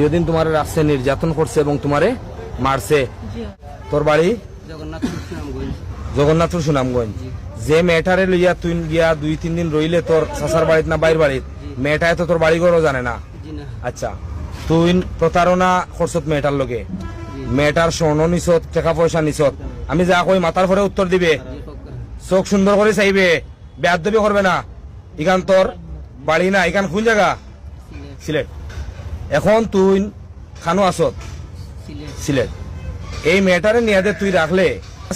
সেদিন তোমারে রাখছে, নির্যাতন করছে এবং তোমারে মারছে। তোর বাড়ি জগন্নাথপুর সুনামগঞ্জ। যে মেয়েটারে লইয়া তুই গিয়া 2-3 দিন রইলে তোর চাচার বাড়িত না বাইর বাড়িত, মেয়েটায় তো তোর বাড়ি ঘরও জানে না। আচ্ছা, তুই প্রতারণা করছত মেয়েটার লগে, মেয়েটার স্বর্ণ নিছত, টাকা পয়সা নিছত। আমি যা কই মাথার পরে উত্তর দিবে, চোখ সুন্দর করে চাইবে, বেয়াদবি করবে না। ইখান তোর বাড়ি না, ইখান কোন জায়গা? সিলেট। এখন তুই খানো আসত সিলেট। এই মেয়েটারে নিয়ে দে তুই রাখলে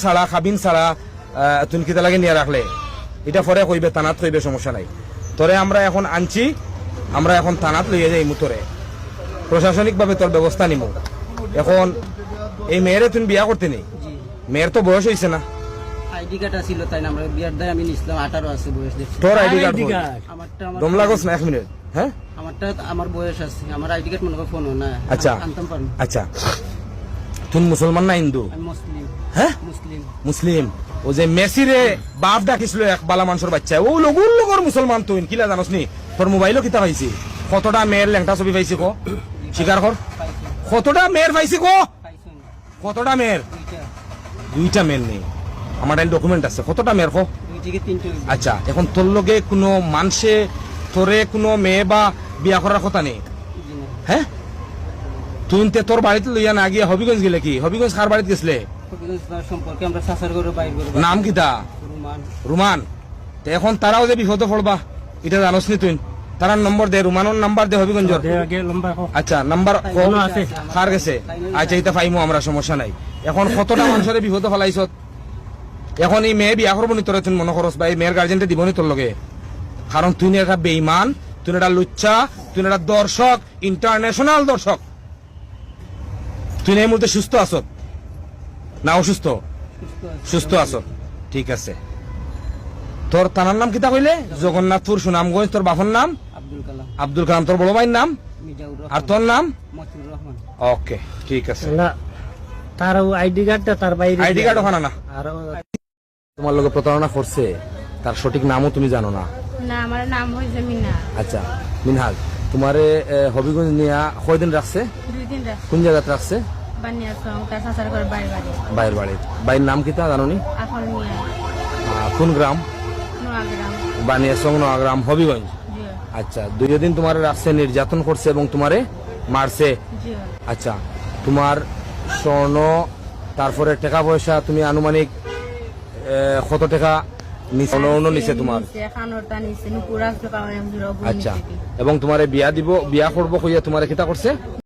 ছাড়া খাবিন ছাড়া তুই কিতা লাগে নিয়ে রাখলে এটা পরে কইবে, থানাত কইবে, সমস্যা নাই। তোরে আমরা এখন আনছি, আমরা এখন থানাত লইয়ে যাই মুতরে, প্রশাসনিক ভাবে তোর ব্যবস্থা নিব। এখন এই মেয়েরে তুমি বিয়া করতে নেই, মেয়ের তো বয়স হয়েছে না। আইডি কার্ড আছিল, তাই না আমরা বিয়ার দায় আমি নিছিলাম, 18 আছে বয়স। তোর আইডি কার্ড আমারটা দম লাগছ না? 1 মিনিট। হ্যাঁ, আমারটা আমার বয়স আছে, আমার আইডি কার্ড মনে করে ফোন না। আচ্ছা আনতাম পারো। আচ্ছা, তুমি মুসলমান না হিন্দু? আমি মুসলিম। হ্যাঁ, মুসলিম। মুসলিম। ও যে মেসিরে বাপ ডাকিছিল এক বালা মানুষের বাচ্চা, ও লগর মুসলমান। তুই কিলা জানোস নি? তোর মোবাইলও কিতা পাইছি? কতটা মেয়ের লেংটা ছবি পাইছি কো? স্বীকার কর। কতটা মেয়ের পাইছি কো? কতটা মেয়ের? 2টা মেয়ের নেই, আমার ডকুমেন্ট আছে। কতটা মেয়ের কো? 2 থেকে 3টা। আচ্ছা, এখন তোর লগে কোনো মানুষে তোরে কোনো মেয়ে বা বিয়া করার কথা নেই? হ্যাঁ, তুই তোর বাড়িতে লইয়া না গিয়া হবিগঞ্জ গেলে কি? হবিগঞ্জ কার বাড়িতে গেছিলে? সম্পর্কে আমরা সাসার করে বাইর করব। নাম কিতা? রুমান। তো এখন তারাও যে বিপদে পড়বা এটা জানোস নি তুই? তারা নম্বর দে, রুমানোর নাম্বার দে হবিগঞ্জের। আচ্ছা, নাম্বার আছে কার গেছে? আচ্ছা, এটা পাইমু আমরা, সমস্যা নাই। এখন কতটা মানুষের বিপদে ফেলাইছ। এখন এই মেয়ে বিয়া করবো নি তোরা? তুই মনে করস বা এই মেয়ের গার্জেনটা দিব নি তোর লগে? কারণ তুই একটা বেইমান, তুই একটা লুচ্চা, তুই একটা দর্শক, ইন্টারন্যাশনাল দর্শক। তুই এই মুহূর্তে সুস্থ আছ না অসুস্থ? সুস্থ আছো, ঠিক আছে। তোর থানার নাম কিতা কইলে? জগন্নাথপুর সুনামগঞ্জ। তোর বাপর নাম? আব্দুল কালাম। আব্দুল কালাম। তোর বড় ভাইয়ের নাম? মিজাউর রহমান। আর তোর নাম? মতিউর রহমান। ওকে, ঠিক আছে। না, তার আইডি কার্ডটা তার বাইরে। আইডি কার্ড ওখানে না? আর তোমার লোকে প্রতারণা করছে, তার সঠিক নামও তুমি জানো না? না, আমার নাম হইছে মিনহাজ। আচ্ছা, মিনহাজ। তোমারে হবিগঞ্জ নিয়া কয়দিন রাখছে? 2 দিন রাখছে। কোন জায়গাতে রাখছে? বানিয়াছং, তার চাচার ঘর বাড়ি। বাইরের বাড়ির। বাইরের নাম কিতা জানো নি? এখন নিয়ে কোন গ্রাম? নোয়াগ্রাম। বানিয়াছং, নোয়াগ্রাম, হবিগঞ্জ। জি আচ্ছা, 2 দিন তোমারে রাখছে, নির্যাতন করছে এবং তোমারে মারছে। জি। আচ্ছা, তোমার স্বর্ণ, তারপরে টাকা পয়সা, তুমি আনুমানিক কত টাকা নিছে তোমার? খানোরটা নিছে, নুপুর আসলো কারণে আচ্ছা, এবং তোমারে বিয়া দিব, বিয়া করবো কইয়া তোমারে কিতা করছে?